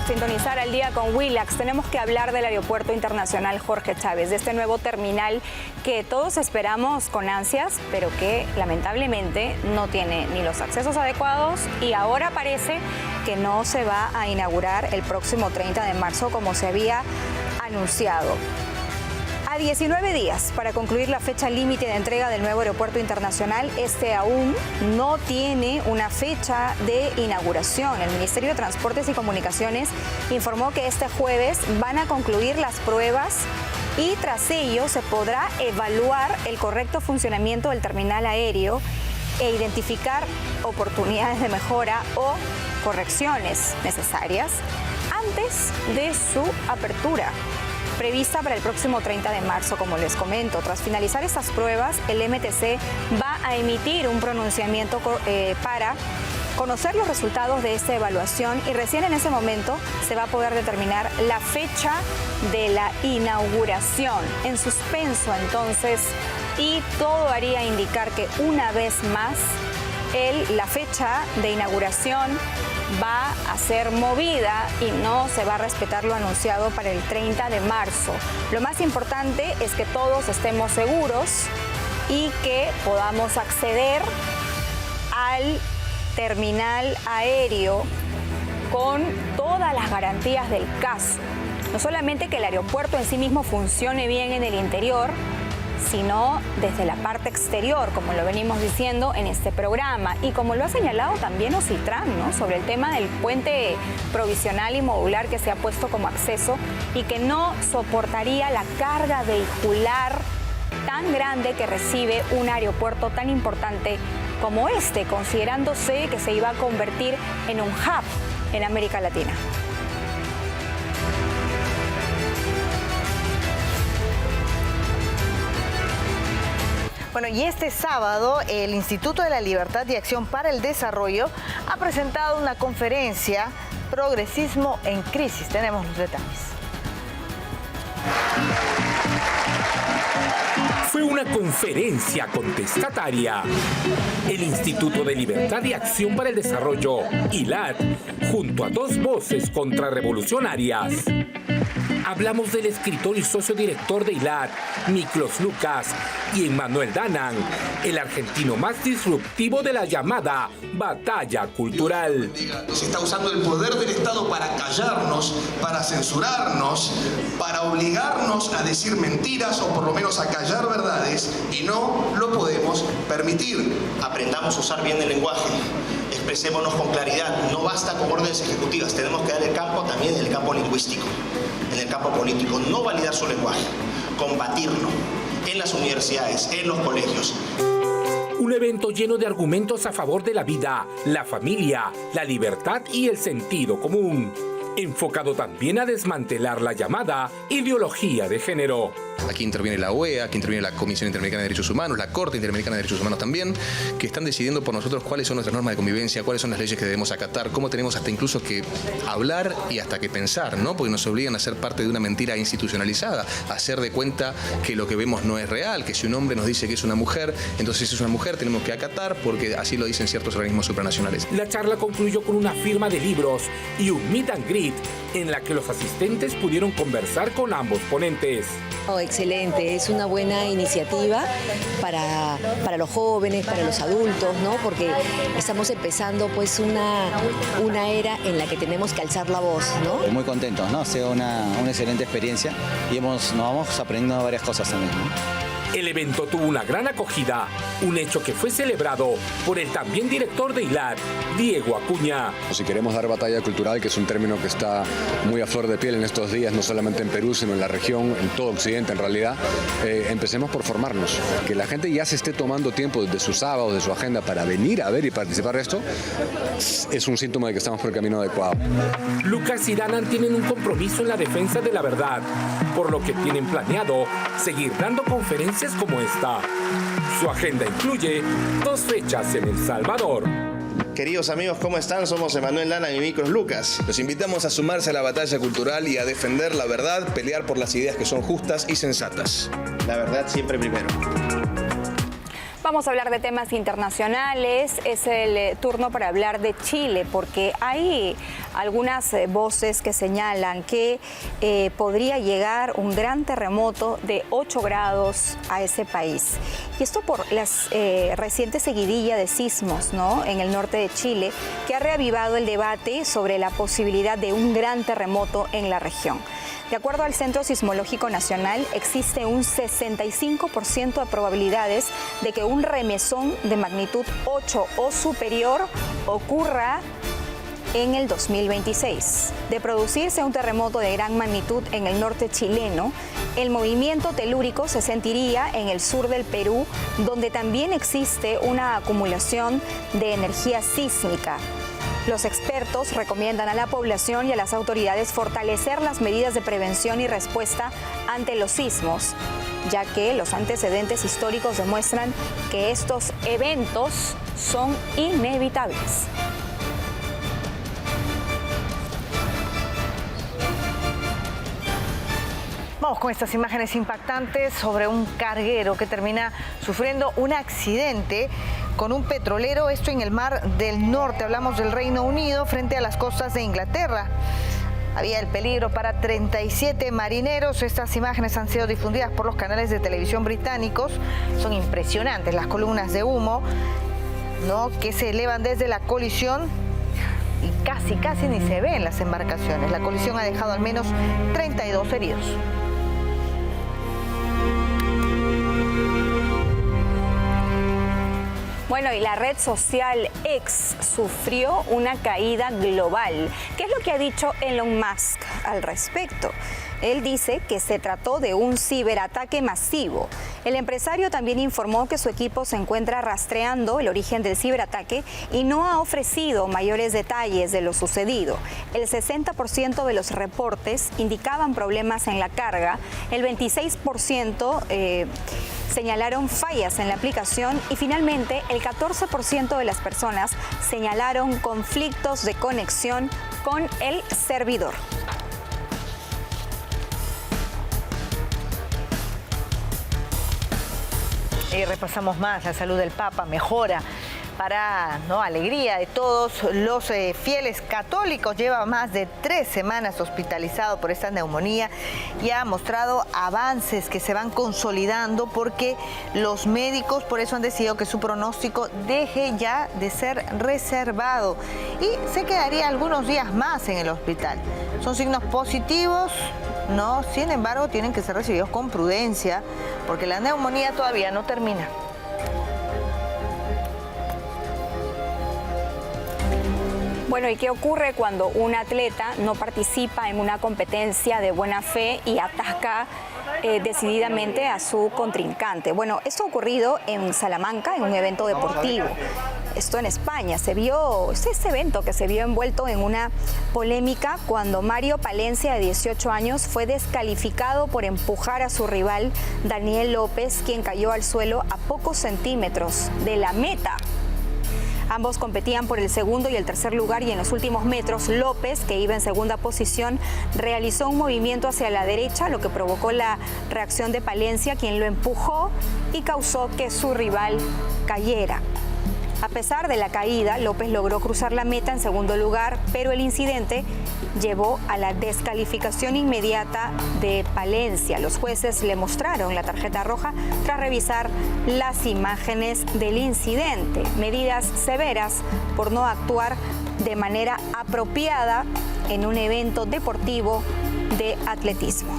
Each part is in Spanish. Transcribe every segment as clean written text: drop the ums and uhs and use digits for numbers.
sintonizar Al Día con Willax, tenemos que hablar del Aeropuerto Internacional Jorge Chávez, de este nuevo terminal que todos esperamos con ansias, pero que lamentablemente no tiene ni los accesos adecuados y ahora parece que no se va a inaugurar el próximo 30 de marzo como se había anunciado. A 19 días para concluir la fecha límite de entrega del nuevo aeropuerto internacional, este aún no tiene una fecha de inauguración. El Ministerio de Transportes y Comunicaciones informó que este jueves van a concluir las pruebas y tras ello se podrá evaluar el correcto funcionamiento del terminal aéreo e identificar oportunidades de mejora o correcciones necesarias antes de su apertura, prevista para el próximo 30 de marzo, como les comento. Tras finalizar estas pruebas, el MTC va a emitir un pronunciamiento para conocer los resultados de esta evaluación y recién en ese momento se va a poder determinar la fecha de la inauguración. En suspenso, entonces, y todo haría indicar que una vez más la fecha de inauguración va a ser movida y no se va a respetar lo anunciado para el 30 de marzo. Lo más importante es que todos estemos seguros y que podamos acceder al terminal aéreo con todas las garantías del caso. No solamente que el aeropuerto en sí mismo funcione bien en el interior, sino desde la parte exterior, como lo venimos diciendo en este programa. Y como lo ha señalado también Ocitran, ¿no?, sobre el tema del puente provisional y modular que se ha puesto como acceso y que no soportaría la carga vehicular tan grande que recibe un aeropuerto tan importante como este, considerándose que se iba a convertir en un hub en América Latina. Bueno, y este sábado el Instituto de la Libertad y Acción para el Desarrollo ha presentado una conferencia, Progresismo en Crisis. Tenemos los detalles. Fue una conferencia contestataria. El Instituto de Libertad y Acción para el Desarrollo, ILAD, junto a dos voces contrarrevolucionarias. Hablamos del escritor y socio director de ILAD, Miklos Lucas, y Emmanuel Danan, el argentino más disruptivo de la llamada batalla cultural. Se está usando el poder del Estado para callarnos, para censurarnos, para obligarnos a decir mentiras o por lo menos a callar verdades, y no lo podemos permitir. Aprendamos a usar bien el lenguaje, expresémonos con claridad, no basta con órdenes ejecutivas, tenemos que dar el campo también en el campo lingüístico, en el campo político, no validar su lenguaje, combatirlo en las universidades, en los colegios. Un evento lleno de argumentos a favor de la vida, la familia, la libertad y el sentido común, enfocado también a desmantelar la llamada ideología de género. Aquí interviene la OEA, aquí interviene la Comisión Interamericana de Derechos Humanos, la Corte Interamericana de Derechos Humanos también, que están decidiendo por nosotros cuáles son nuestras normas de convivencia, cuáles son las leyes que debemos acatar, cómo tenemos hasta incluso que hablar y hasta que pensar, ¿no? Porque nos obligan a ser parte de una mentira institucionalizada, a hacer de cuenta que lo que vemos no es real, que si un hombre nos dice que es una mujer, entonces si es una mujer tenemos que acatar porque así lo dicen ciertos organismos supranacionales. La charla concluyó con una firma de libros y un meet and greet en la que los asistentes pudieron conversar con ambos ponentes. Oh, excelente, es una buena iniciativa para los jóvenes, para los adultos, ¿no? Porque estamos empezando pues una era en la que tenemos que alzar la voz, ¿no? Muy contentos, ¿no? Ha sido una excelente experiencia y nos vamos aprendiendo varias cosas también, ¿no? El evento tuvo una gran acogida, un hecho que fue celebrado por el también director de ILAD, Diego Acuña. Si queremos dar batalla cultural, que es un término que está muy a flor de piel en estos días, no solamente en Perú, sino en la región, en todo Occidente en realidad, empecemos por formarnos. Que la gente ya se esté tomando tiempo de su sábado, de su agenda para venir a ver y participar de esto, es un síntoma de que estamos por el camino adecuado. Lucas y Danan tienen un compromiso en la defensa de la verdad, por lo que tienen planeado seguir dando conferencias como esta. Su agenda incluye 2 fechas en El Salvador. Queridos amigos, ¿cómo están? Somos Emmanuel Danan y Miklos Lucas. Los invitamos a sumarse a la batalla cultural y a defender la verdad, pelear por las ideas que son justas y sensatas. La verdad siempre primero. Vamos a hablar de temas internacionales. Es el turno para hablar de Chile, porque hay algunas voces que señalan que podría llegar un gran terremoto de 8 grados a ese país. Y esto por las recientes seguidilla de sismos, ¿no?, en el norte de Chile, que ha reavivado el debate sobre la posibilidad de un gran terremoto en la región. De acuerdo al Centro Sismológico Nacional, existe un 65% de probabilidades de que un remesón de magnitud 8 o superior ocurra en el 2026. De producirse un terremoto de gran magnitud en el norte chileno, el movimiento telúrico se sentiría en el sur del Perú, donde también existe una acumulación de energía sísmica. Los expertos recomiendan a la población y a las autoridades fortalecer las medidas de prevención y respuesta ante los sismos, ya que los antecedentes históricos demuestran que estos eventos son inevitables. Vamos con estas imágenes impactantes sobre un carguero que termina sufriendo un accidente con un petrolero, esto en el Mar del Norte. Hablamos del Reino Unido frente a las costas de Inglaterra. Había el peligro para 37 marineros. Estas imágenes han sido difundidas por los canales de televisión británicos. Son impresionantes las columnas de humo, ¿no?, que se elevan desde la colisión y casi ni se ven las embarcaciones. La colisión ha dejado al menos 32 heridos. Bueno, y la red social X sufrió una caída global. ¿Qué es lo que ha dicho Elon Musk al respecto? Él dice que se trató de un ciberataque masivo. El empresario también informó que su equipo se encuentra rastreando el origen del ciberataque y no ha ofrecido mayores detalles de lo sucedido. El 60% de los reportes indicaban problemas en la carga, el 26% señalaron fallas en la aplicación y finalmente el 14% de las personas señalaron conflictos de conexión con el servidor. Y repasamos más, la salud del Papa mejora para alegría de todos los fieles católicos. Lleva más de 3 semanas hospitalizado por esta neumonía y ha mostrado avances que se van consolidando porque los médicos por eso han decidido que su pronóstico deje ya de ser reservado y se quedaría algunos días más en el hospital. Son signos positivos, ¿no? Sin embargo, tienen que ser recibidos con prudencia porque la neumonía todavía no termina. Bueno, ¿y qué ocurre cuando un atleta no participa en una competencia de buena fe y ataca decididamente a su contrincante? Bueno, esto ha ocurrido en Salamanca, en un evento deportivo. Esto en España. Se vio, este evento que se vio envuelto en una polémica cuando Mario Palencia, de 18 años, fue descalificado por empujar a su rival Daniel López, quien cayó al suelo a pocos centímetros de la meta. Ambos competían por el segundo y el tercer lugar y en los últimos metros López, que iba en segunda posición, realizó un movimiento hacia la derecha, lo que provocó la reacción de Palencia, quien lo empujó y causó que su rival cayera. A pesar de la caída, López logró cruzar la meta en segundo lugar, pero el incidente llevó a la descalificación inmediata de Palencia. Los jueces le mostraron la tarjeta roja tras revisar las imágenes del incidente. Medidas severas por no actuar de manera apropiada en un evento deportivo de atletismo.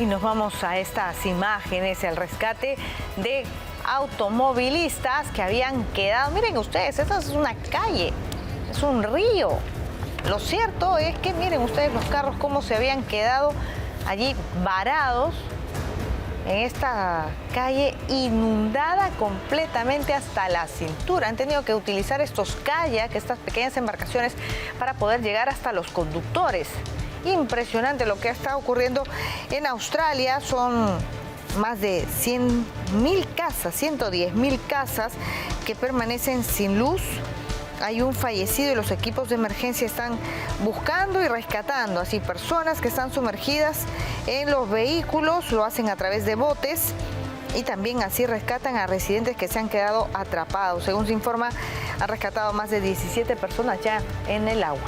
Y nos vamos a estas imágenes, el rescate de automovilistas que habían quedado. Miren ustedes, esta es una calle, es un río. Lo cierto es que miren ustedes los carros cómo se habían quedado allí varados en esta calle inundada completamente hasta la cintura. Han tenido que utilizar estos kayaks, estas pequeñas embarcaciones, para poder llegar hasta los conductores. Impresionante lo que está ocurriendo en Australia. Son más de 100.000 casas, 110.000 casas que permanecen sin luz. Hay un fallecido y los equipos de emergencia están buscando y rescatando así personas que están sumergidas en los vehículos. Lo hacen a través de botes y también así rescatan a residentes que se han quedado atrapados. Según se informa, Han rescatado más de 17 personas ya en el agua.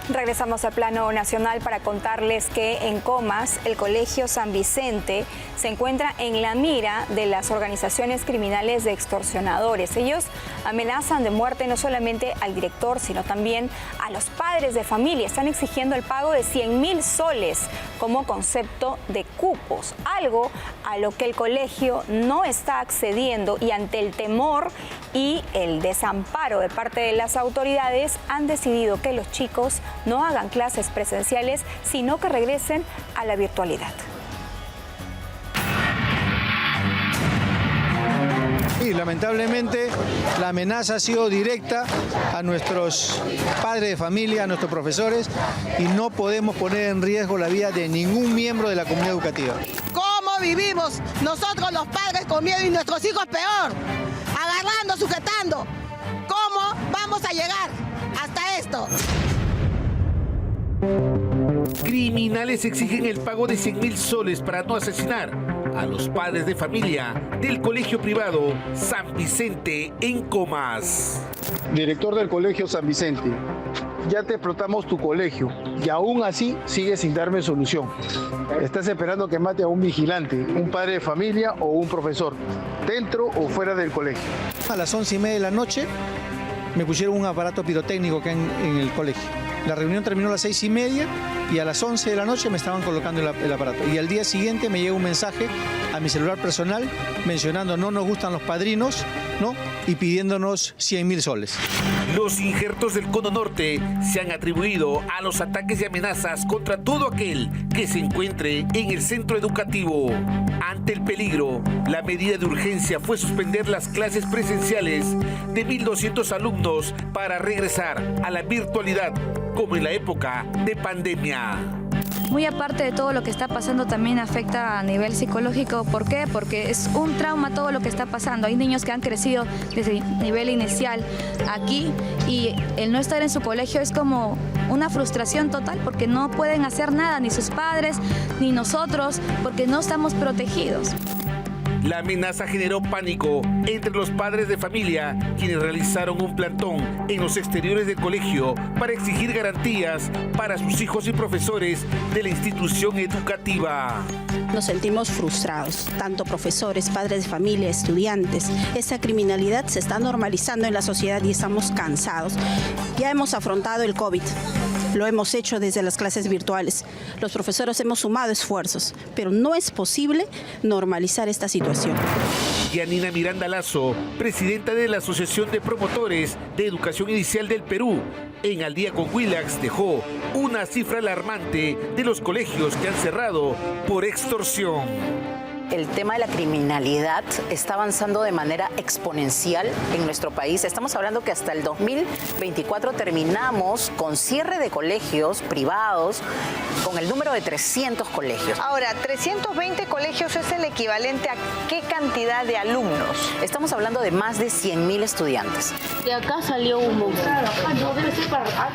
Regresamos al plano nacional para contarles que en Comas, el Colegio San Vicente se encuentra en la mira de las organizaciones criminales de extorsionadores. Ellos amenazan de muerte no solamente al director, sino también a los padres de familia. Están exigiendo el pago de 100.000 soles como concepto de cupos, algo a lo que el colegio no está accediendo, y ante el temor y el desamparo de parte de las autoridades han decidido que los chicos no hagan clases presenciales, sino que regresen a la virtualidad. Y lamentablemente la amenaza ha sido directa a nuestros padres de familia, a nuestros profesores, y no podemos poner en riesgo la vida de ningún miembro de la comunidad educativa. ¿Cómo vivimos nosotros los padres con miedo y nuestros hijos peor? Agarrando, sujetando. ¿Cómo vamos a llegar hasta esto? Criminales exigen el pago de 100.000 soles para no asesinar a los padres de familia del colegio privado San Vicente en Comas. Director del colegio San Vicente, ya te explotamos tu colegio y aún así sigues sin darme solución. Estás esperando que mate a un vigilante, un padre de familia o un profesor, dentro o fuera del colegio. A las 11:30 de la noche me pusieron un aparato pirotécnico acá en el colegio. La reunión terminó a las 6:30 y a las 11 de la noche me estaban colocando el aparato. Y al día siguiente me llega un mensaje a mi celular personal mencionando no nos gustan los padrinos, ¿no? Y pidiéndonos 100.000 soles. Los injertos del Cono Norte se han atribuido a los ataques y amenazas contra todo aquel que se encuentre en el centro educativo. Ante el peligro, la medida de urgencia fue suspender las clases presenciales de 1.200 alumnos para regresar a la virtualidad, como en la época de pandemia. Muy aparte de todo lo que está pasando, también afecta a nivel psicológico. ¿Por qué? Porque es un trauma todo lo que está pasando. Hay niños que han crecido desde el nivel inicial aquí y el no estar en su colegio es como una frustración total porque no pueden hacer nada, ni sus padres, ni nosotros, porque no estamos protegidos. La amenaza generó pánico entre los padres de familia, quienes realizaron un plantón en los exteriores del colegio para exigir garantías para sus hijos y profesores de la institución educativa. Nos sentimos frustrados, tanto profesores, padres de familia, estudiantes. Esta criminalidad se está normalizando en la sociedad y estamos cansados. Ya hemos afrontado el COVID. Lo hemos hecho desde las clases virtuales. Los profesores hemos sumado esfuerzos, pero no es posible normalizar esta situación. Yanina Miranda Lazo, presidenta de la Asociación de Promotores de Educación Inicial del Perú, en Al Día con Willax dejó una cifra alarmante de los colegios que han cerrado por extorsión. El tema de la criminalidad está avanzando de manera exponencial en nuestro país. Estamos hablando que hasta el 2024 terminamos con cierre de colegios privados con el número de 300 colegios. Ahora, 320 colegios es el equivalente a ¿qué cantidad de alumnos? Estamos hablando de más de 100.000 estudiantes. De acá salió humo. No, debe ser para acá.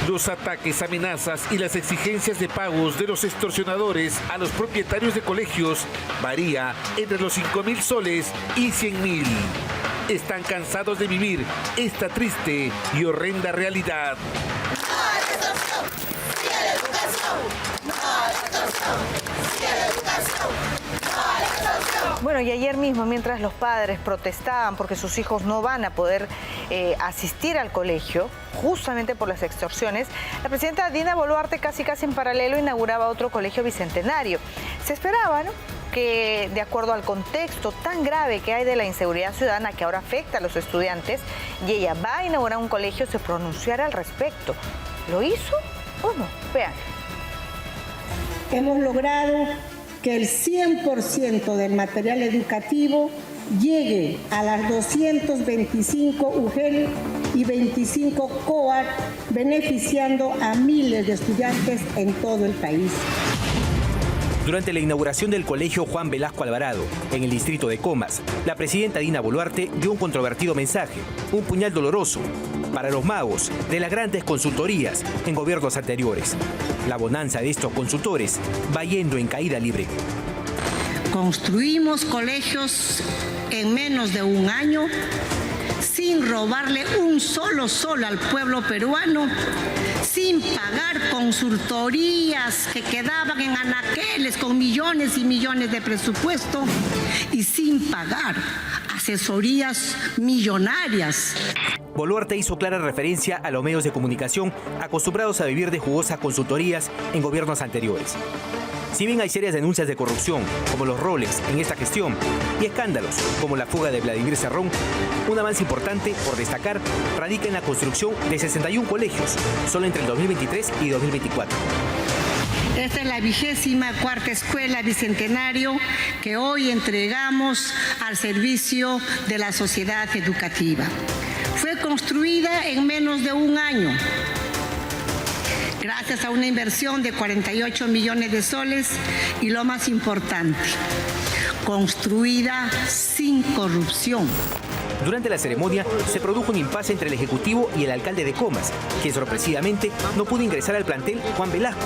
Los ataques, amenazas y las exigencias de pagos de los extorsionadores a los propietarios de colegios varía entre los 5.000 soles y 100.000. Están cansados de vivir esta triste y horrenda realidad. Bueno, y ayer mismo, mientras los padres protestaban porque sus hijos no van a poder asistir al colegio, justamente por las extorsiones, la presidenta Dina Boluarte casi en paralelo inauguraba otro colegio bicentenario. Se esperaba, ¿no?, que de acuerdo al contexto tan grave que hay de la inseguridad ciudadana que ahora afecta a los estudiantes, y ella va a inaugurar un colegio, se pronunciara al respecto. ¿Lo hizo o no? Vean. Hemos logrado que el 100% del material educativo llegue a las 225 UGEL y 25 COAR, beneficiando a miles de estudiantes en todo el país. Durante la inauguración del Colegio Juan Velasco Alvarado, en el distrito de Comas, la presidenta Dina Boluarte dio un controvertido mensaje, un puñal doloroso, para los magos de las grandes consultorías en gobiernos anteriores. La bonanza de estos consultores va yendo en caída libre. Construimos colegios en menos de un año, sin robarle un solo sol al pueblo peruano, sin pagar consultorías que quedaban en anaqueles con millones y millones de presupuesto y sin pagar asesorías millonarias. Boluarte hizo clara referencia a los medios de comunicación acostumbrados a vivir de jugosas consultorías en gobiernos anteriores. Si bien hay serias denuncias de corrupción, como los roles en esta gestión, y escándalos, como la fuga de Vladimir Cerrón, un avance importante, por destacar, radica en la construcción de 61 colegios, solo entre el 2023 y 2024. Esta es la 24ª escuela bicentenario que hoy entregamos al servicio de la sociedad educativa. Fue construida en menos de un año, gracias a una inversión de 48 millones de soles y lo más importante, construida sin corrupción. Durante la ceremonia se produjo un impasse entre el Ejecutivo y el alcalde de Comas, quien sorpresivamente no pudo ingresar al plantel Juan Velasco,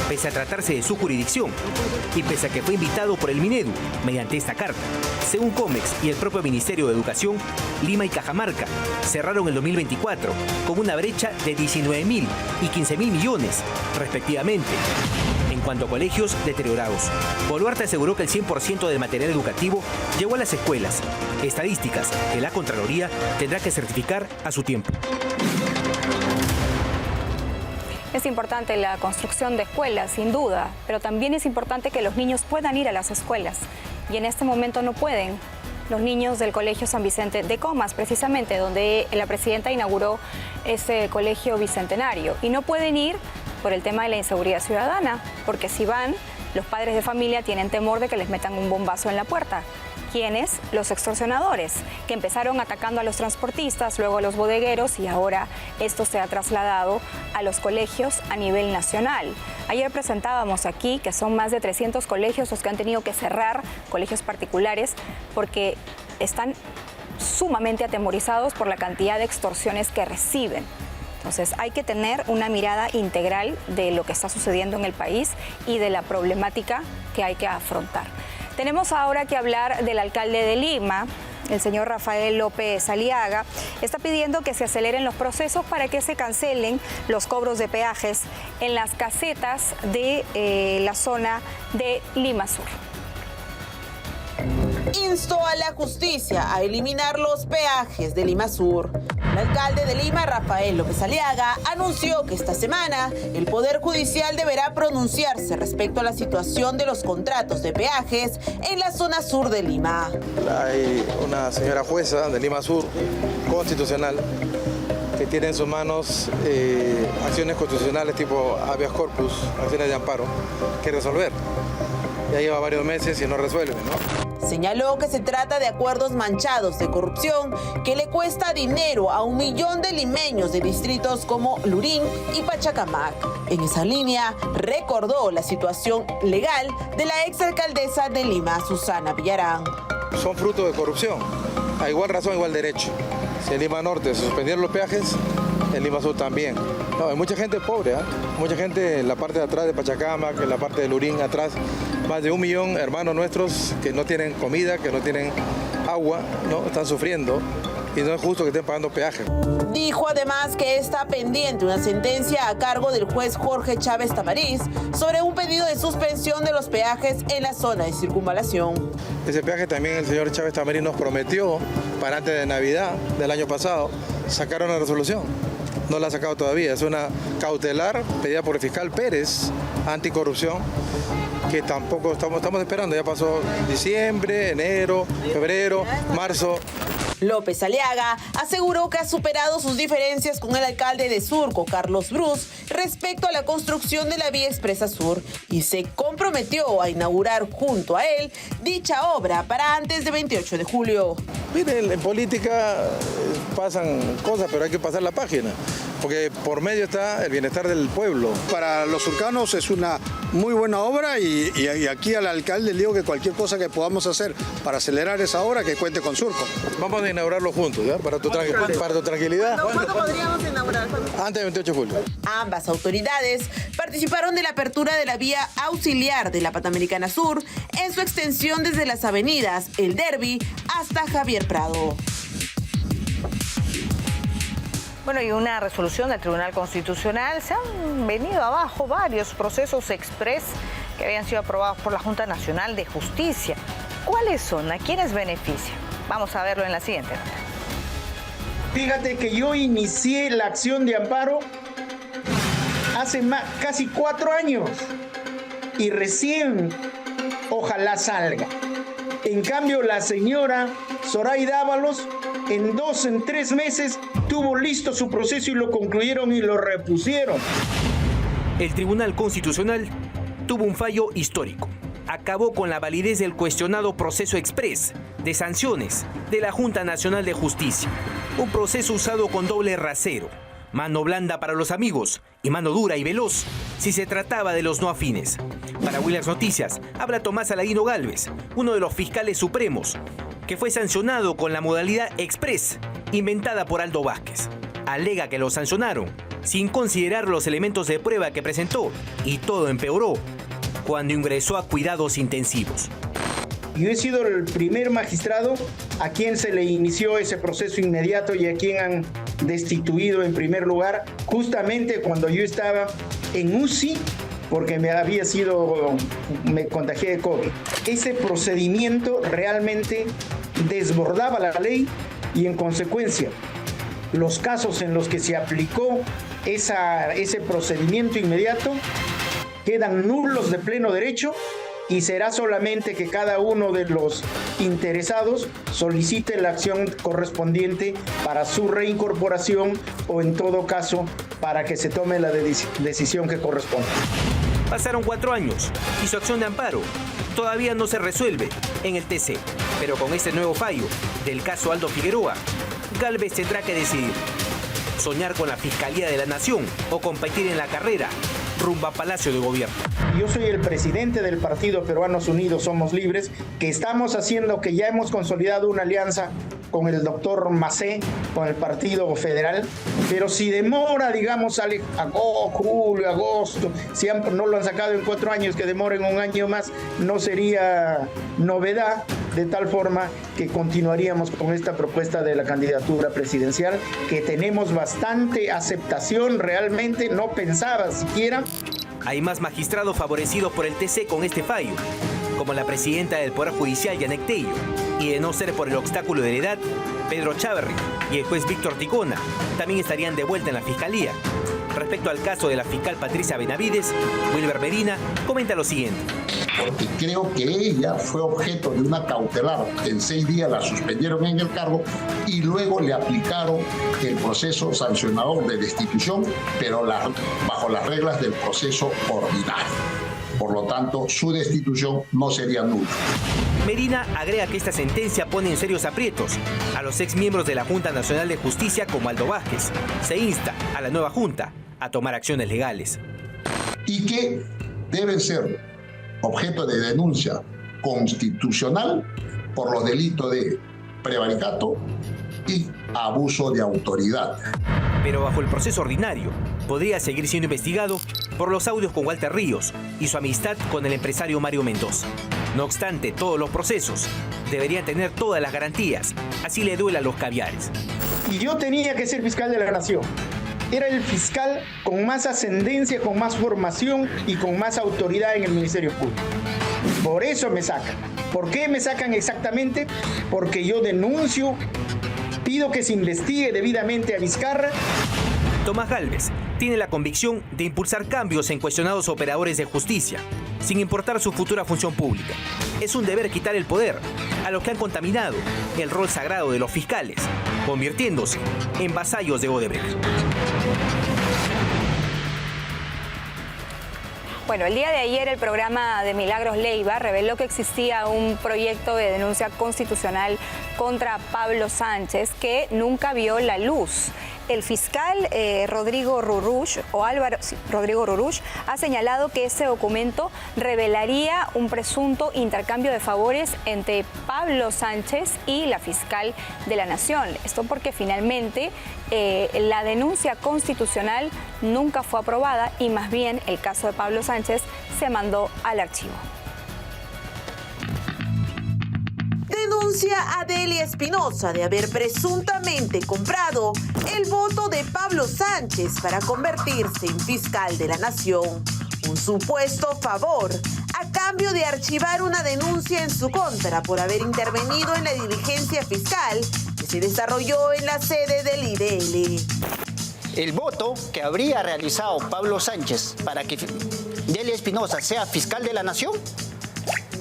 pese a tratarse de su jurisdicción y pese a que fue invitado por el Minedu mediante esta carta. Según Comex y el propio Ministerio de Educación, Lima y Cajamarca cerraron el 2024 con una brecha de 19.000 y 15.000 millones, respectivamente. En cuanto a colegios deteriorados, Boluarte aseguró que el 100% del material educativo llegó a las escuelas, estadísticas que la Contraloría tendrá que certificar a su tiempo. Es importante la construcción de escuelas, sin duda, pero también es importante que los niños puedan ir a las escuelas. Y en este momento no pueden. Los niños del Colegio San Vicente de Comas, precisamente, donde la presidenta inauguró ese colegio bicentenario. Y no pueden ir por el tema de la inseguridad ciudadana, porque si van, los padres de familia tienen temor de que les metan un bombazo en la puerta. ¿Quiénes? Los extorsionadores, que empezaron atacando a los transportistas, luego a los bodegueros y ahora esto se ha trasladado a los colegios a nivel nacional. Ayer presentábamos aquí que son más de 300 colegios los que han tenido que cerrar, colegios particulares, porque están sumamente atemorizados por la cantidad de extorsiones que reciben. Entonces hay que tener una mirada integral de lo que está sucediendo en el país y de la problemática que hay que afrontar. Tenemos ahora que hablar del alcalde de Lima, el señor Rafael López Aliaga. Está pidiendo que se aceleren los procesos para que se cancelen los cobros de peajes en las casetas de la zona de Lima Sur. Instó a la justicia a eliminar los peajes de Lima Sur. El alcalde de Lima, Rafael López Aliaga, anunció que esta semana el Poder Judicial deberá pronunciarse respecto a la situación de los contratos de peajes en la zona sur de Lima. Hay una señora jueza de Lima Sur, constitucional, que tiene en sus manos acciones constitucionales tipo habeas corpus, acciones de amparo, que resolver. Ya lleva varios meses y no resuelve, ¿no? Señaló que se trata de acuerdos manchados de corrupción que le cuesta dinero a 1 millón de limeños de distritos como Lurín y Pachacamac. En esa línea, recordó la situación legal de la exalcaldesa de Lima, Susana Villarán. Son fruto de corrupción, a igual razón, igual derecho. Si en Lima Norte se suspendieron los peajes, en Lima Sur también. No, hay mucha gente pobre, ¿eh? Mucha gente en la parte de atrás de Pachacamac, en la parte de Lurín atrás. Más de 1 millón hermanos nuestros que no tienen comida, que no tienen agua, ¿no? Están sufriendo y no es justo que estén pagando peaje. Dijo además que está pendiente una sentencia a cargo del juez Jorge Chávez Tamariz sobre un pedido de suspensión de los peajes en la zona de circunvalación. Ese peaje también el señor Chávez Tamariz nos prometió para antes de Navidad del año pasado sacar una resolución. No la ha sacado todavía, es una cautelar pedida por el fiscal Pérez, anticorrupción, que tampoco estamos esperando. Ya pasó diciembre, enero, febrero, marzo. López Aliaga aseguró que ha superado sus diferencias con el alcalde de Surco, Carlos Brus, respecto a la construcción de la vía expresa sur y se comprometió a inaugurar junto a él dicha obra para antes del 28 de julio. Miren, en política pasan cosas, pero hay que pasar la página, porque por medio está el bienestar del pueblo. Para los surcanos es una muy buena obra y aquí al alcalde le digo que cualquier cosa que podamos hacer para acelerar esa obra, que cuente con Surco. Vamos a inaugurarlo juntos, ¿ya? Para tu tranquilidad. ¿Cuándo podríamos inaugurar? Antes del 28 de julio. Ambas Las autoridades participaron de la apertura de la vía auxiliar de la Panamericana Sur en su extensión desde las avenidas El Derby hasta Javier Prado. Bueno, y una resolución del Tribunal Constitucional. Se han venido abajo varios procesos express que habían sido aprobados por la Junta Nacional de Justicia. ¿Cuáles son? ¿A quiénes benefician? Vamos a verlo en la siguiente nota. Fíjate que yo inicié la acción de amparo hace casi 4 años y recién ojalá salga. En cambio, la señora Zoraida Ábalos en 3 meses tuvo listo su proceso y lo concluyeron y lo repusieron. El Tribunal Constitucional tuvo un fallo histórico. Acabó con la validez del cuestionado proceso express de sanciones de la Junta Nacional de Justicia. Un proceso usado con doble rasero. Mano blanda para los amigos y mano dura y veloz si se trataba de los no afines. Para Willax Noticias habla Tomás Aladino Gálvez, uno de los fiscales supremos, que fue sancionado con la modalidad express inventada por Aldo Vázquez. Alega que lo sancionaron sin considerar los elementos de prueba que presentó y todo empeoró cuando ingresó a cuidados intensivos. Yo he sido el primer magistrado a quien se le inició ese proceso inmediato y a quien han destituido en primer lugar justamente cuando yo estaba en UCI porque me contagié de COVID. Ese procedimiento realmente desbordaba la ley y en consecuencia los casos en los que se aplicó ese procedimiento inmediato quedan nulos de pleno derecho y será solamente que cada uno de los interesados solicite la acción correspondiente para su reincorporación o en todo caso para que se tome la decisión que corresponda. Pasaron 4 años y su acción de amparo todavía no se resuelve en el TC, pero con este nuevo fallo del caso Aldo Figueroa, Gálvez tendrá que decidir: soñar con la Fiscalía de la Nación o competir en la carrera rumbo a Palacio de Gobierno. Yo soy el presidente del Partido Peruanos Unidos Somos Libres, que ya hemos consolidado una alianza con el doctor Macé, con el Partido Federal, pero si demora, sale julio, agosto, si no lo han sacado en 4 años, que demoren 1 año más, no sería novedad, de tal forma que continuaríamos con esta propuesta de la candidatura presidencial, que tenemos bastante aceptación realmente, no pensaba siquiera. Hay más magistrados favorecidos por el TC con este fallo, como la presidenta del Poder Judicial, Yanek Tello, y de no ser por el obstáculo de la edad, Pedro Cháverri y el juez Víctor Ticona también estarían de vuelta en la Fiscalía. Respecto al caso de la fiscal Patricia Benavides, Wilber Medina comenta lo siguiente. Porque creo que ella fue objeto de una cautelar. En 6 días la suspendieron en el cargo y luego le aplicaron el proceso sancionador de destitución, pero bajo las reglas del proceso ordinario. Por lo tanto, su destitución no sería nula. Medina agrega que esta sentencia pone en serios aprietos a los exmiembros de la Junta Nacional de Justicia como Aldo Vázquez. Se insta a la nueva Junta a tomar acciones legales. Y que deben ser objeto de denuncia constitucional por los delitos de prevaricato y abuso de autoridad. Pero bajo el proceso ordinario, podría seguir siendo investigado por los audios con Walter Ríos y su amistad con el empresario Mario Mendoza. No obstante, todos los procesos deberían tener todas las garantías, así le duela a los caviares. Y yo tenía que ser fiscal de la Nación. Era el fiscal con más ascendencia, con más formación y con más autoridad en el Ministerio Público. Por eso me sacan. ¿Por qué me sacan exactamente? Porque yo denuncio, pido que se investigue debidamente a Vizcarra. Tomás Gálvez tiene la convicción de impulsar cambios en cuestionados operadores de justicia, sin importar su futura función pública. Es un deber quitar el poder a los que han contaminado el rol sagrado de los fiscales, convirtiéndose en vasallos de Odebrecht. Bueno, el día de ayer el programa de Milagros Leiva reveló que existía un proyecto de denuncia constitucional contra Pablo Sánchez que nunca vio la luz. El fiscal Rodrigo Rurush ha señalado que ese documento revelaría un presunto intercambio de favores entre Pablo Sánchez y la fiscal de la Nación. Esto porque finalmente la denuncia constitucional nunca fue aprobada y más bien el caso de Pablo Sánchez se mandó al archivo. Denuncia a Delia Espinosa de haber presuntamente comprado el voto de Pablo Sánchez para convertirse en fiscal de la nación. Un supuesto favor a cambio de archivar una denuncia en su contra por haber intervenido en la diligencia fiscal que se desarrolló en la sede del IDL. El voto que habría realizado Pablo Sánchez para que Delia Espinosa sea fiscal de la nación,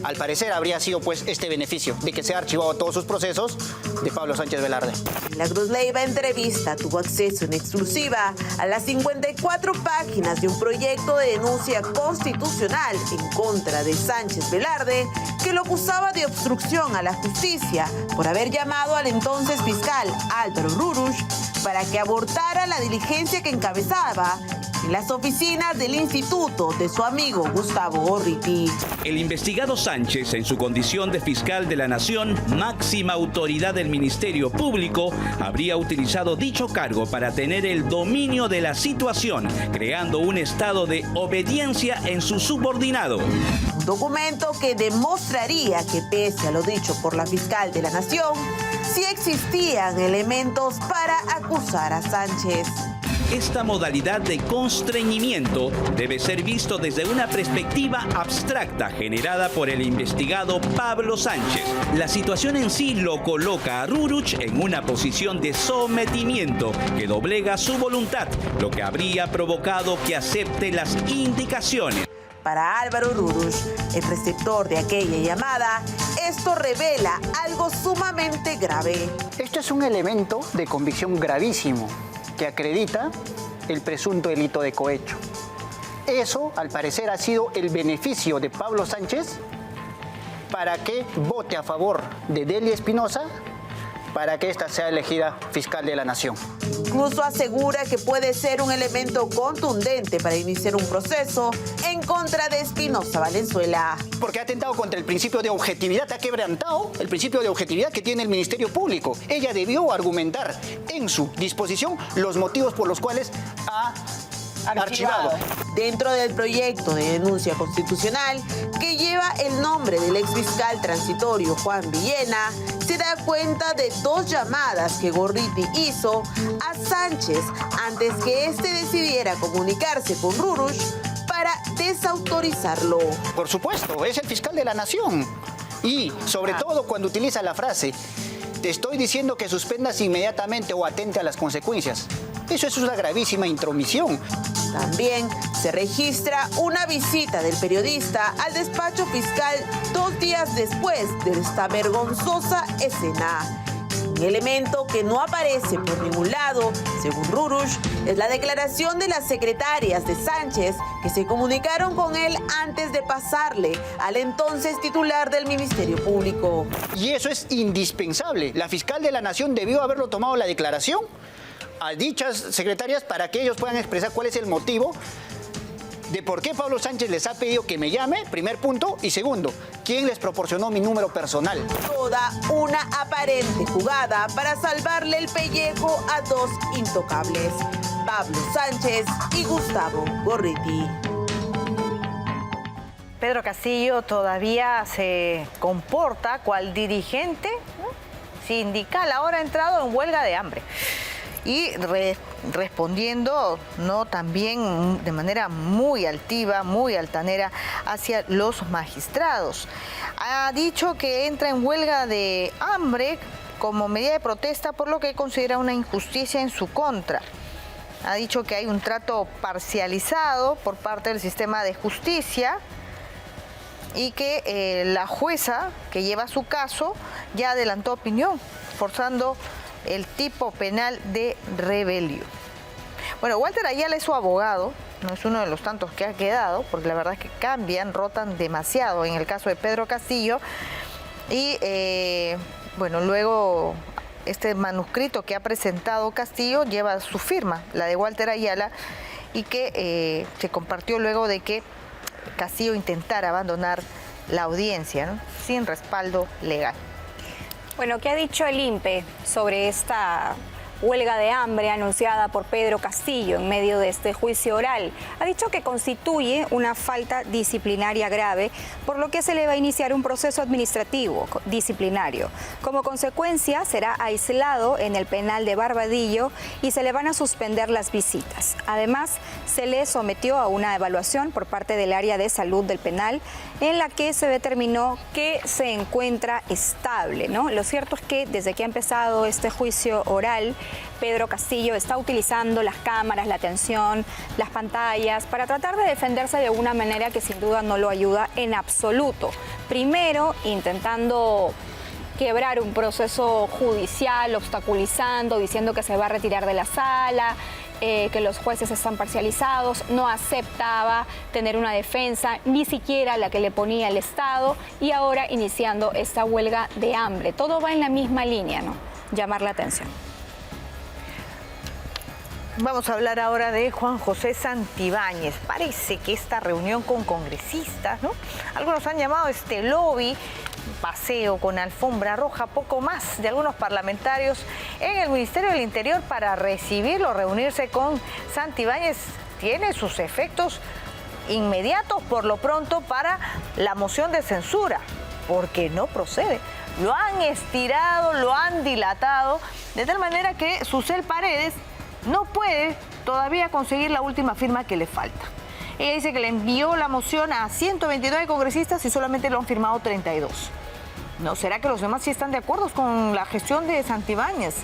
al parecer habría sido pues este beneficio de que se ha archivado todos sus procesos de Pablo Sánchez Velarde. Milagros Leiva entrevista tuvo acceso en exclusiva a las 54 páginas de un proyecto de denuncia constitucional en contra de Sánchez Velarde que lo acusaba de obstrucción a la justicia por haber llamado al entonces fiscal Álvaro Rurush para que abortara la diligencia que encabezaba en las oficinas del instituto de su amigo Gustavo Gorriti. El investigado Sánchez, en su condición de fiscal de la Nación, máxima autoridad del Ministerio Público, habría utilizado dicho cargo para tener el dominio de la situación, creando un estado de obediencia en su subordinado. Un documento que demostraría que, pese a lo dicho por la fiscal de la Nación, sí existían elementos para acusar a Sánchez. Esta modalidad de constreñimiento debe ser visto desde una perspectiva abstracta generada por el investigado Pablo Sánchez. La situación en sí lo coloca a Ruruch en una posición de sometimiento que doblega su voluntad, lo que habría provocado que acepte las indicaciones. Para Álvaro Rurush, el receptor de aquella llamada, esto revela algo sumamente grave. Esto es un elemento de convicción gravísimo que acredita el presunto delito de cohecho. Eso, al parecer, ha sido el beneficio de Pablo Sánchez para que vote a favor de Delia Espinosa para que ésta sea elegida fiscal de la nación. Incluso asegura que puede ser un elemento contundente para iniciar un proceso en contra de Espinosa Valenzuela. Porque ha atentado contra el principio de objetividad, ha quebrantado el principio de objetividad que tiene el Ministerio Público. Ella debió argumentar en su disposición los motivos por los cuales ha archivado. Dentro del proyecto de denuncia constitucional que lleva el nombre del exfiscal transitorio Juan Villena, se da cuenta de dos llamadas que Gorriti hizo a Sánchez antes que éste decidiera comunicarse con Rurush para desautorizarlo. Por supuesto, es el fiscal de la nación. Y sobre todo cuando utiliza la frase, te estoy diciendo que suspendas inmediatamente o atente a las consecuencias. Eso es una gravísima intromisión. También se registra una visita del periodista al despacho fiscal 2 días después de esta vergonzosa escena. Un elemento que no aparece por ningún lado, según Rurush, es la declaración de las secretarias de Sánchez que se comunicaron con él antes de pasarle al entonces titular del Ministerio Público. Y eso es indispensable. La fiscal de la Nación debió haberlo tomado la declaración a dichas secretarias para que ellos puedan expresar cuál es el motivo de por qué Pablo Sánchez les ha pedido que me llame, primer punto, y segundo, quién les proporcionó mi número personal. Toda una aparente jugada para salvarle el pellejo a dos intocables, Pablo Sánchez y Gustavo Gorriti. Pedro Castillo todavía se comporta cual dirigente sindical, ahora ha entrado en huelga de hambre. Y respondiendo también de manera muy altiva, muy altanera hacia los magistrados. Ha dicho que entra en huelga de hambre como medida de protesta por lo que considera una injusticia en su contra. Ha dicho que hay un trato parcializado por parte del sistema de justicia y que la jueza que lleva su caso ya adelantó opinión, forzando el tipo penal de rebelión. Bueno, Walter Ayala es su abogado, no es uno de los tantos que ha quedado, porque la verdad es que cambian, rotan demasiado en el caso de Pedro Castillo. Y luego este manuscrito que ha presentado Castillo lleva su firma, la de Walter Ayala, y que se compartió luego de que Castillo intentara abandonar la audiencia, ¿no?, sin respaldo legal. Bueno, ¿qué ha dicho el INPE sobre esta huelga de hambre anunciada por Pedro Castillo en medio de este juicio oral. Ha dicho que constituye una falta disciplinaria grave, por lo que se le va a iniciar un proceso administrativo disciplinario. Como consecuencia, será aislado en el penal de Barbadillo y se le van a suspender las visitas. Además, se le sometió a una evaluación por parte del área de salud del penal en la que se determinó que se encuentra estable, ¿no? Lo cierto es que desde que ha empezado este juicio oral, Pedro Castillo está utilizando las cámaras, la atención, las pantallas para tratar de defenderse de una manera que sin duda no lo ayuda en absoluto. Primero, intentando quebrar un proceso judicial, obstaculizando, diciendo que se va a retirar de la sala, que los jueces están parcializados, no aceptaba tener una defensa, ni siquiera la que le ponía el Estado, y ahora iniciando esta huelga de hambre. Todo va en la misma línea, ¿no? Llamar la atención. Vamos a hablar ahora de Juan José Santibáñez. Parece que esta reunión con congresistas, ¿no? Algunos han llamado este lobby, paseo con alfombra roja, poco más, de algunos parlamentarios en el Ministerio del Interior para recibirlo, reunirse con Santibáñez, tiene sus efectos inmediatos por lo pronto para la moción de censura, porque no procede. Lo han estirado, lo han dilatado, de tal manera que Susel Paredes no puede todavía conseguir la última firma que le falta. Ella dice que le envió la moción a 129 congresistas y solamente lo han firmado 32. ¿No? ¿Será que los demás sí están de acuerdo con la gestión de Santibáñez?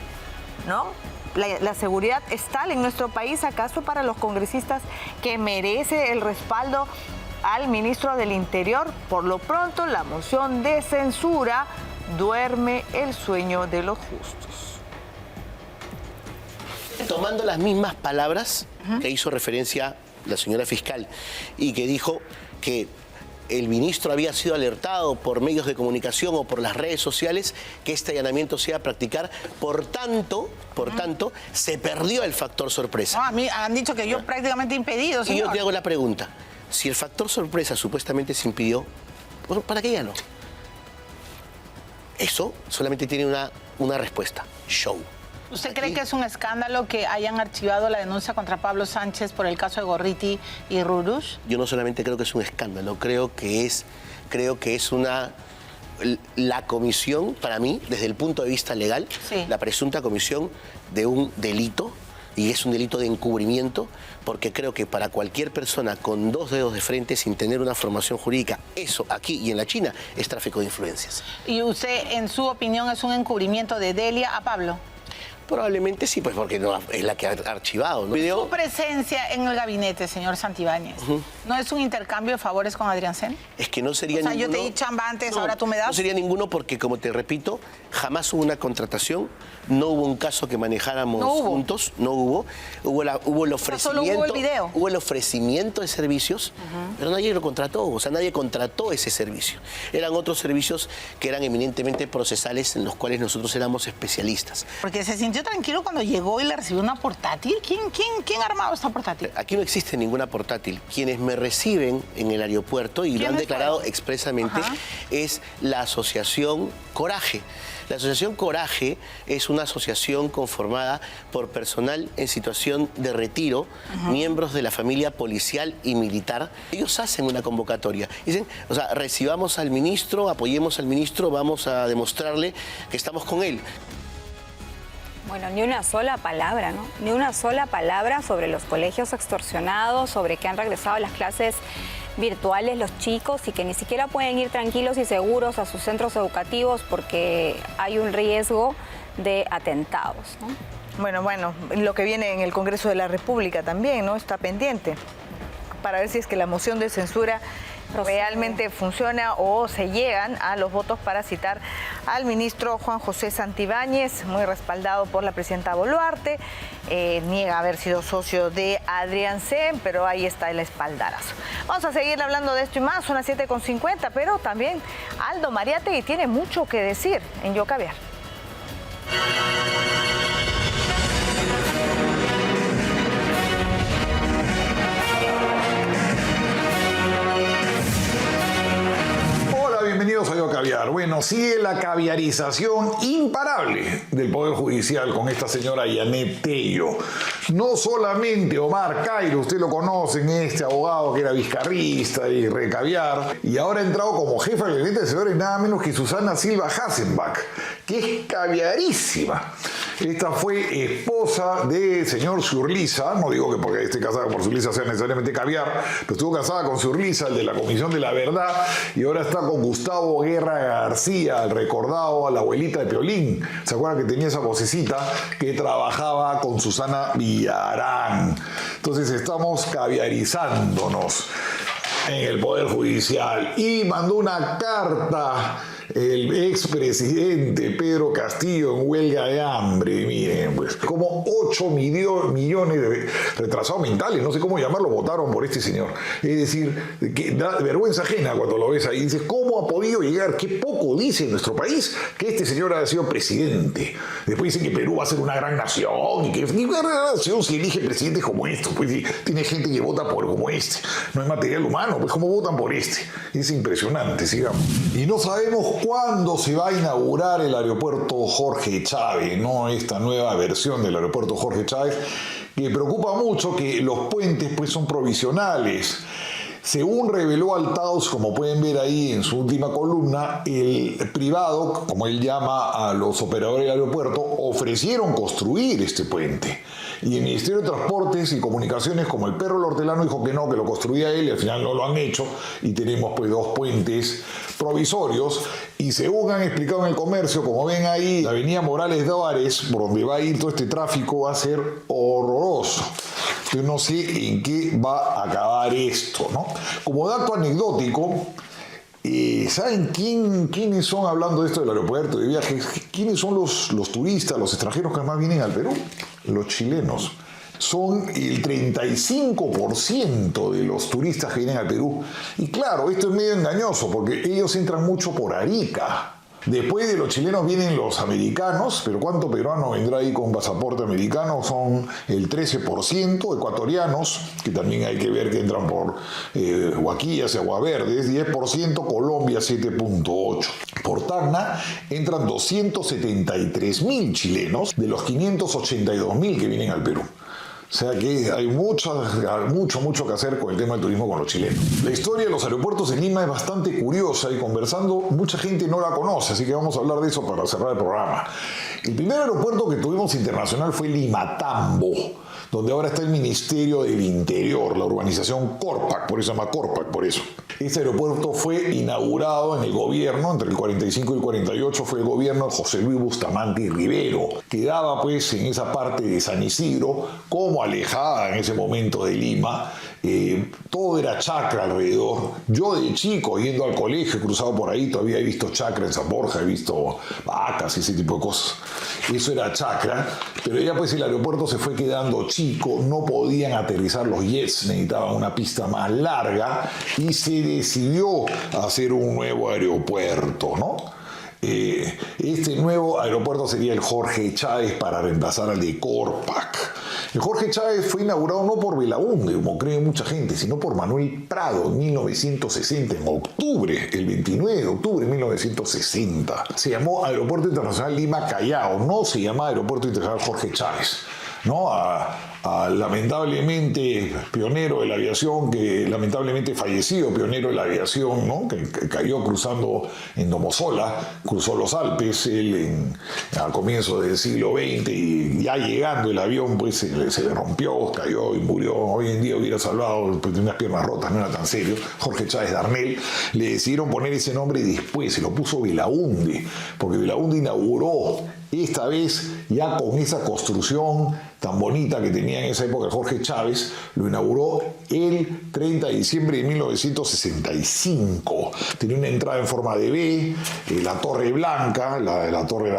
¿No? La seguridad es tal en nuestro país, ¿acaso para los congresistas que merece el respaldo al ministro del Interior? Por lo pronto, la moción de censura duerme el sueño de los justos. Tomando las mismas palabras que hizo referencia la señora fiscal y que dijo que el ministro había sido alertado por medios de comunicación o por las redes sociales que este allanamiento se iba a practicar, por tanto, se perdió el factor sorpresa. No, a mí han dicho que yo prácticamente impedido, señor. Y yo te hago la pregunta, si el factor sorpresa supuestamente se impidió, bueno, ¿para qué ya no? Eso solamente tiene una respuesta, show. ¿Usted cree que es un escándalo que hayan archivado la denuncia contra Pablo Sánchez por el caso de Gorriti y Rurush? Yo no solamente creo que es un escándalo, creo que es la comisión, para mí, desde el punto de vista legal, sí, la presunta comisión de un delito, y es un delito de encubrimiento, porque creo que para cualquier persona con dos dedos de frente, sin tener una formación jurídica, eso aquí y en la China es tráfico de influencias. ¿Y usted, en su opinión, es un encubrimiento de Delia a Pablo? Probablemente sí, pues porque no, es la que ha archivado, ¿no? Su presencia en el gabinete, señor Santibáñez, ¿no es un intercambio de favores con Adrián Sen? Es que no sería ninguno. O sea, yo te di chamba antes, ahora tú me das. No sería ninguno porque, como te repito, jamás hubo una contratación, no hubo un caso que manejáramos juntos, no hubo. Hubo el ofrecimiento. Solo hubo el video. Hubo el ofrecimiento de servicios, pero nadie lo contrató, o sea, nadie contrató ese servicio. Eran otros servicios que eran eminentemente procesales en los cuales nosotros éramos especialistas. Porque se sintió tranquilo cuando llegó y le recibió una portátil. ¿Quién ha armado esta portátil? Aquí no existe ninguna portátil. Quienes me reciben en el aeropuerto, y lo han declarado expresamente, es la asociación Coraje. La asociación Coraje es una asociación conformada por personal en situación de retiro, miembros de la familia policial y militar. Ellos hacen una convocatoria. Dicen, o sea, recibamos al ministro, apoyemos al ministro, vamos a demostrarle que estamos con él. Bueno, ni una sola palabra, ¿no? Ni una sola palabra sobre los colegios extorsionados, sobre que han regresado a las clases virtuales los chicos y que ni siquiera pueden ir tranquilos y seguros a sus centros educativos porque hay un riesgo de atentados, ¿no? Bueno, lo que viene en el Congreso de la República también, ¿no? Está pendiente para ver si es que la moción de censura realmente funciona o se llegan a los votos para citar al ministro Juan José Santibáñez, muy respaldado por la presidenta Boluarte. Niega haber sido socio de Adrián Sen, pero ahí está el espaldarazo. Vamos a seguir hablando de esto y más, son las 7:50, pero también Aldo Mariátegui tiene mucho que decir en Yo Caviar. Bienvenidos Bienvenidos a Yo Caviar. Bueno, sigue la caviarización imparable del Poder Judicial con esta señora Yanet Tello. No solamente Omar Cairo, usted lo conocen, este abogado que era vizcarrista y recaviar, y ahora ha entrado como jefa del gabinete de asesores nada menos que Susana Silva Hasenbach, que es caviarísima. Esta fue esposa del señor Zurliza, no digo que porque esté casada por Zurliza sea necesariamente caviar, pero estuvo casada con Zurliza, el de la Comisión de la Verdad, y ahora está con Gustavo Guerra García, el recordado a la abuelita de Piolín. ¿Se acuerdan que tenía esa vocecita que trabajaba con Susana Villarán? Entonces estamos caviarizándonos en el Poder Judicial. Y mandó una carta el expresidente Pedro Castillo en huelga de hambre. Miren, pues como 8 millones de retrasados mentales, no sé cómo llamarlo, votaron por este señor. Es decir, que da vergüenza ajena cuando lo ves ahí. Dices, ¿cómo ha podido llegar? Qué poco dice en nuestro país que este señor haya sido presidente. Después dicen que Perú va a ser una gran nación y que ni una gran nación si elige presidentes como estos. Pues tiene gente que vota por como este. No hay material humano, pues ¿cómo votan por este? Es impresionante, sigamos. Y no sabemos cuándo se va a inaugurar el aeropuerto Jorge Chávez, ¿no? Esta nueva versión del aeropuerto Jorge Chávez, que preocupa mucho que los puentes pues son provisionales. Según reveló Altaus, como pueden ver ahí en su última columna, el privado, como él llama a los operadores del aeropuerto, ofrecieron construir este puente. Y el Ministerio de Transportes y Comunicaciones, como el perro del hortelano, dijo que no, que lo construía él, y al final no lo han hecho, y tenemos pues 2 puentes provisorios. Y según han explicado en El Comercio, como ven ahí, la avenida Morales Dóvares, por donde va a ir todo este tráfico, va a ser horroroso. Yo no sé en qué va a acabar esto, ¿no? Como dato anecdótico, ¿saben quiénes son, hablando de esto del aeropuerto, de viajes, quiénes son los turistas, los extranjeros que más vienen al Perú? Los chilenos. Son el 35% de los turistas que vienen al Perú. Y claro, esto es medio engañoso porque ellos entran mucho por Arica. Después de los chilenos vienen los americanos, pero ¿cuánto peruano vendrá ahí con pasaporte americano? Son el 13%, ecuatorianos, que también hay que ver que entran por Huaquillas y Aguaverdes, 10%, Colombia 7.8%. Por Tacna entran 273.000 chilenos de los 582.000 que vienen al Perú. O sea que hay mucho que hacer con el tema del turismo con los chilenos. La historia de los aeropuertos en Lima es bastante curiosa y conversando mucha gente no la conoce, así que vamos a hablar de eso para cerrar el programa. El primer aeropuerto que tuvimos internacional fue Limatambo, donde ahora está el Ministerio del Interior, la urbanización Corpac, por eso se llama Corpac, por eso. Este aeropuerto fue inaugurado en el gobierno, entre el 45 y el 48 fue el gobierno de José Luis Bustamante y Rivero. Quedaba pues en esa parte de San Isidro, como alejada en ese momento de Lima. Todo era chacra alrededor. Yo de chico, yendo al colegio, he cruzado por ahí, todavía he visto chacra en San Borja, he visto vacas y ese tipo de cosas. Eso era chacra, pero ya pues el aeropuerto se fue quedando chico, no podían aterrizar los jets, necesitaban una pista más larga y se decidió hacer un nuevo aeropuerto, ¿no? Este nuevo aeropuerto sería el Jorge Chávez para reemplazar al de Corpac. El Jorge Chávez fue inaugurado no por Belaúnde, como cree mucha gente, sino por Manuel Prado en 1960, en octubre, el 29 de octubre de 1960. Se llamó Aeropuerto Internacional Lima Callao, no se llama Aeropuerto Internacional Jorge Chávez, ¿no? Lamentablemente pionero de la aviación, que lamentablemente fallecido pionero de la aviación, ¿no? Que cayó cruzando en Domosola, cruzó los Alpes él al comienzo del siglo XX y ya llegando el avión pues se le rompió, cayó y murió. Hoy en día hubiera salvado, pues tenía unas piernas rotas, no era tan serio. Jorge Chávez Darnell, le decidieron poner ese nombre y después se lo puso Belaúnde, porque Belaúnde inauguró esta vez ya con esa construcción tan bonita que tenía en esa época Jorge Chávez, lo inauguró el 30 de diciembre de 1965. Tenía una entrada en forma de B, la Torre Blanca, la torre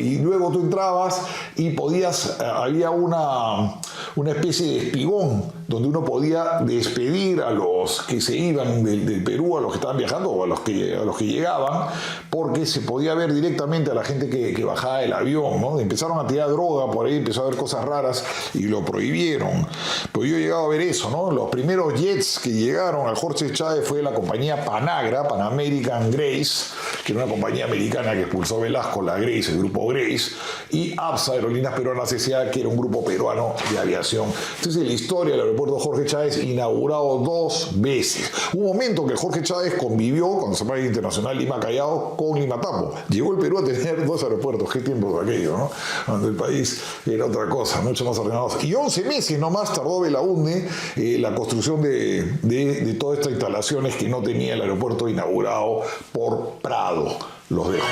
y luego tú entrabas y podías, había una especie de espigón donde uno podía despedir a los que se iban del Perú, a los que estaban viajando o a los que llegaban, porque se podía ver directamente a la gente que bajaba del avión, ¿no? Empezaron a tirar droga por ahí, empezó a haber cosas raras y lo prohibieron. Pero yo he llegado a ver eso, ¿no? Los primeros jets que llegaron al Jorge Chávez fue la compañía Panagra, Pan American Grace, que era una compañía americana que expulsó a Velasco, la Grace, el grupo Grace, y APSA, Aerolíneas Peruanas S.A., que era un grupo peruano de aviación. Entonces, en la historia del aeropuerto Jorge Chávez, inaugurado 2 veces. Hubo un momento que el Jorge Chávez convivió, cuando se llama Internacional Lima Callao, con Lima Tambo. Llegó el Perú a tener 2 aeropuertos. Qué tiempos aquello, ¿no? Cuando el país era otra cosa, mucho más ordenado. Y 11 meses nomás tardó Belaúnde la construcción de todas estas instalaciones que no tenía el aeropuerto inaugurado por Prado. Los dejo.